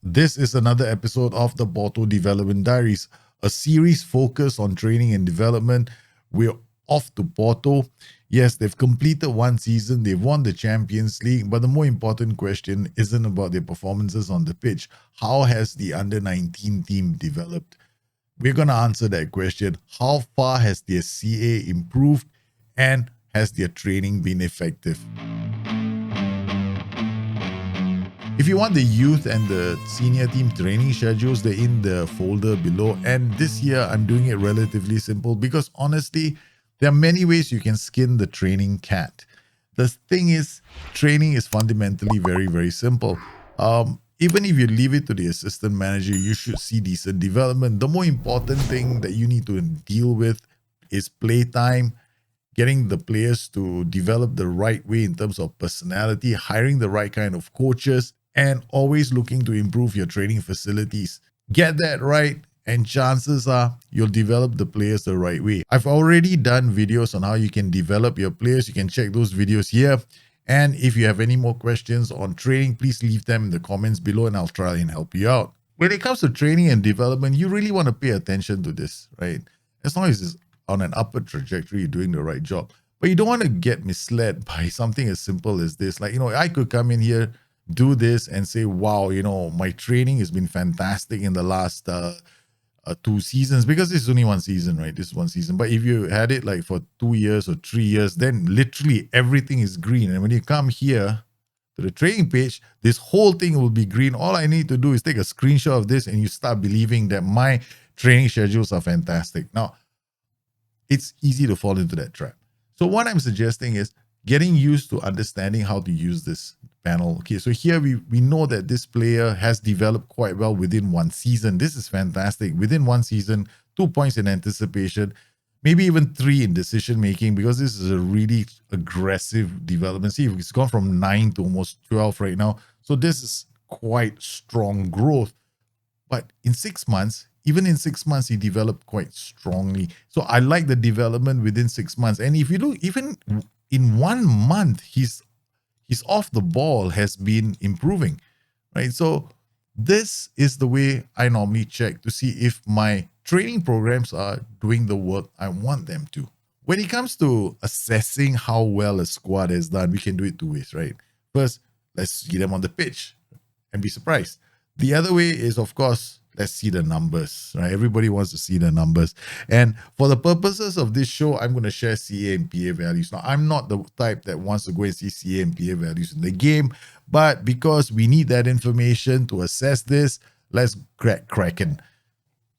This is another episode of the Porto Development Diaries, a series focused on training and development. We're off to Porto. Yes, they've completed one season, they've won the Champions League, but the more important question isn't about their performances on the pitch. How has the under 19 team developed? We're going to answer that question. How far has their CA improved, and has their training been effective? If you want the youth and the senior team training schedules, they're in the folder below. And this year, I'm doing it relatively simple because honestly, there are many ways you can skin the training cat. The thing is, training is fundamentally very, very simple. Even if you leave it to the assistant manager, you should see decent development. The more important thing that you need to deal with is playtime, getting the players to develop the right way in terms of personality, hiring the right kind of coaches, and always looking to improve your training facilities. Get that right, and chances are you'll develop the players the right way. I've already done videos on how you can develop your players. You can check those videos here. And if you have any more questions on training, please leave them in the comments below and I'll try and help you out. When it comes to training and development, you really want to pay attention to this, right? As long as it's on an upward trajectory, you're doing the right job. But you don't want to get misled by something as simple as this. Like, I could come in here, do this and say, wow, my training has been fantastic in the last 2 seasons, because this is only one season, right? This is one season. But if you had it like for 2 years or 3 years, then literally everything is green. And when you come here to the training page, this whole thing will be green. All I need to do is take a screenshot of this and you start believing that my training schedules are fantastic. Now, it's easy to fall into that trap. So what I'm suggesting is getting used to understanding how to use this panel. Okay, so here we know that this player has developed quite well within one season. This is fantastic. Within one season, 2 points in anticipation, maybe even 3 in decision making, because this is a really aggressive development. See, it's gone from 9 to almost 12 right now. So this is quite strong growth. But in 6 months, even in 6 months, he developed quite strongly. So I like the development within 6 months. And if you look, even in 1 month, his off the ball has been improving, right? So this is the way I normally check to see if my training programs are doing the work I want them to. When it comes to assessing how well a squad has done, we can do it 2 ways, right? First, let's see them on the pitch and be surprised. The other way is, of course, let's see the numbers, right? Everybody wants to see the numbers. And for the purposes of this show, I'm going to share CA and PA values. Now, I'm not the type that wants to go and see CA and PA values in the game, but because we need that information to assess this, let's crack Kraken.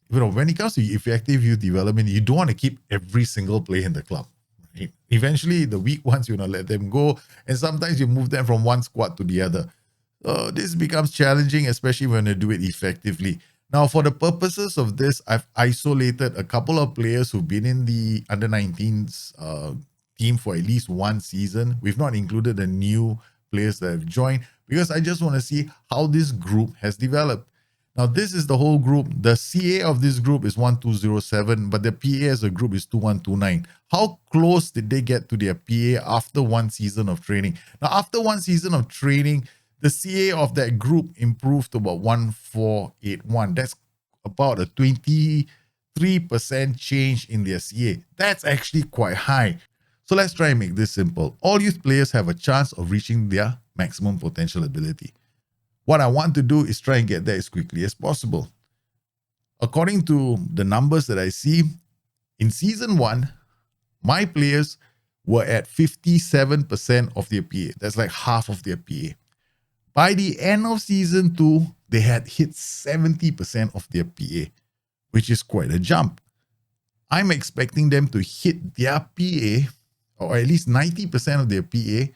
When it comes to effective youth development, you don't want to keep every single player in the club. Right? Eventually, the weak ones, let them go. And sometimes you move them from one squad to the other. So this becomes challenging, especially when you do it effectively. Now, for the purposes of this, I've isolated a couple of players who've been in the under-19s team for at least one season. We've not included the new players that have joined because I just want to see how this group has developed. Now, this is the whole group. The CA of this group is 1207, but the PA as a group is 2129. How close did they get to their PA after one season of training? Now, after one season of training, the CA of that group improved to about 1481. That's about a 23% change in their CA. That's actually quite high. So let's try and make this simple. All youth players have a chance of reaching their maximum potential ability. What I want to do is try and get there as quickly as possible. According to the numbers that I see, in season 1, my players were at 57% of their PA. That's like half of their PA. By the end of season 2, they had hit 70% of their PA, which is quite a jump. I'm expecting them to hit their PA, or at least 90% of their PA,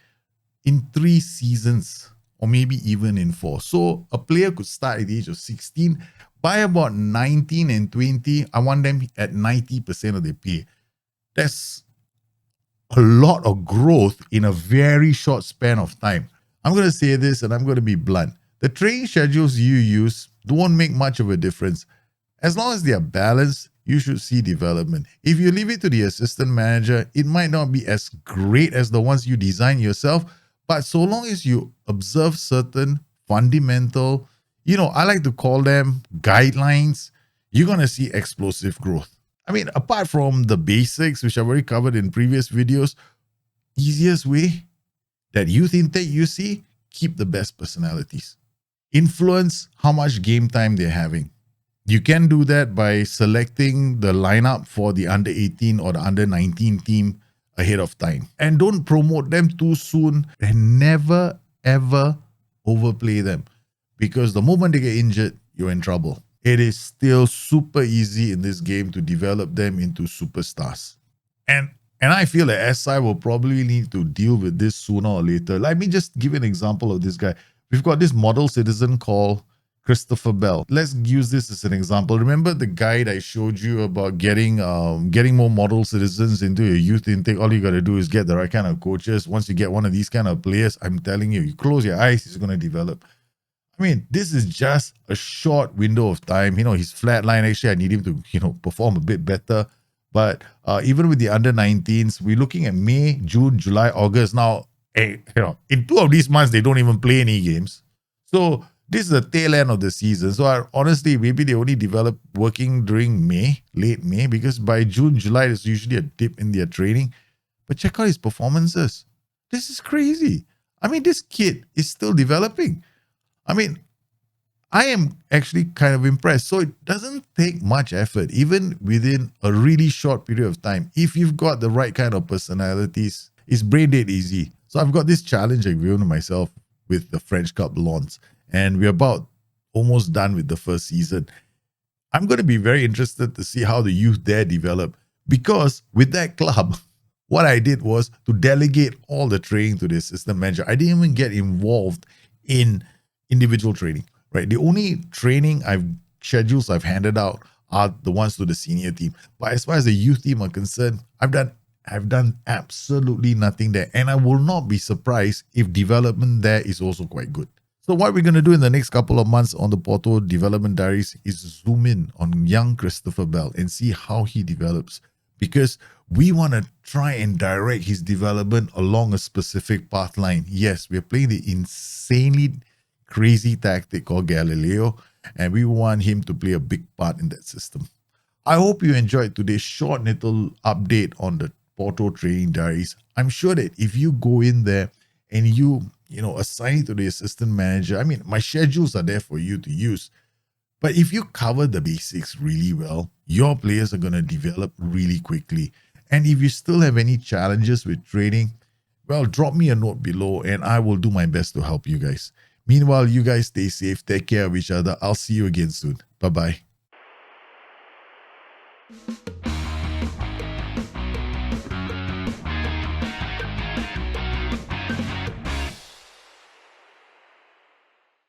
in 3 seasons, or maybe even in 4. So a player could start at the age of 16. By about 19 and 20, I want them at 90% of their PA. That's a lot of growth in a very short span of time. I'm going to say this and I'm going to be blunt. The training schedules you use won't make much of a difference. As long as they are balanced, you should see development. If you leave it to the assistant manager, it might not be as great as the ones you design yourself, but so long as you observe certain fundamental, I like to call them guidelines, you're going to see explosive growth. I mean, apart from the basics, which I've already covered in previous videos, easiest way that youth intake you see, keep the best personalities. Influence how much game time they're having. You can do that by selecting the lineup for the under 18 or the under 19 team ahead of time. And don't promote them too soon, and never ever overplay them, because the moment they get injured, you're in trouble. It is still super easy in this game to develop them into superstars. And I feel that SI will probably need to deal with this sooner or later. Let me just give an example of this guy. We've got this model citizen called Christopher Bell. Let's use this as an example. Remember the guide I showed you about getting more model citizens into your youth intake? All you got to do is get the right kind of coaches. Once you get one of these kind of players, I'm telling you, you close your eyes, he's going to develop. I mean, this is just a short window of time. He's flatline. Actually, I need him to, perform a bit better. But even with the under 19s, we're looking at May, June, July, August. Now, in 2 of these months, they don't even play any games. So this is the tail end of the season. So honestly, maybe they only develop working during May, late May, because by June, July, there's usually a dip in their training. But check out his performances. This is crazy. I mean, this kid is still developing. I mean, I am actually kind of impressed. So it doesn't take much effort, even within a really short period of time. If you've got the right kind of personalities, it's brain dead easy. So I've got this challenge I've given to myself with the French Cup Lons, and we're about almost done with the first season. I'm going to be very interested to see how the youth there develop, because with that club, what I did was to delegate all the training to the assistant manager. I didn't even get involved in individual training, right? The only schedules I've handed out are the ones to the senior team. But as far as the youth team are concerned, I've done absolutely nothing there. And I will not be surprised if development there is also quite good. So what we're going to do in the next couple of months on the Porto Development Diaries is zoom in on young Christopher Bell and see how he develops, because we want to try and direct his development along a specific path line. Yes, we're playing the insanely crazy tactic called Galileo, and we want him to play a big part in that system. I hope you enjoyed today's short little update on the Porto Training Diaries. I'm sure that if you go in there and you assign it to the assistant manager, I mean, my schedules are there for you to use. But if you cover the basics really well, your players are going to develop really quickly. And if you still have any challenges with training, well, drop me a note below and I will do my best to help you guys. Meanwhile, you guys stay safe, take care of each other. I'll see you again soon. Bye-bye.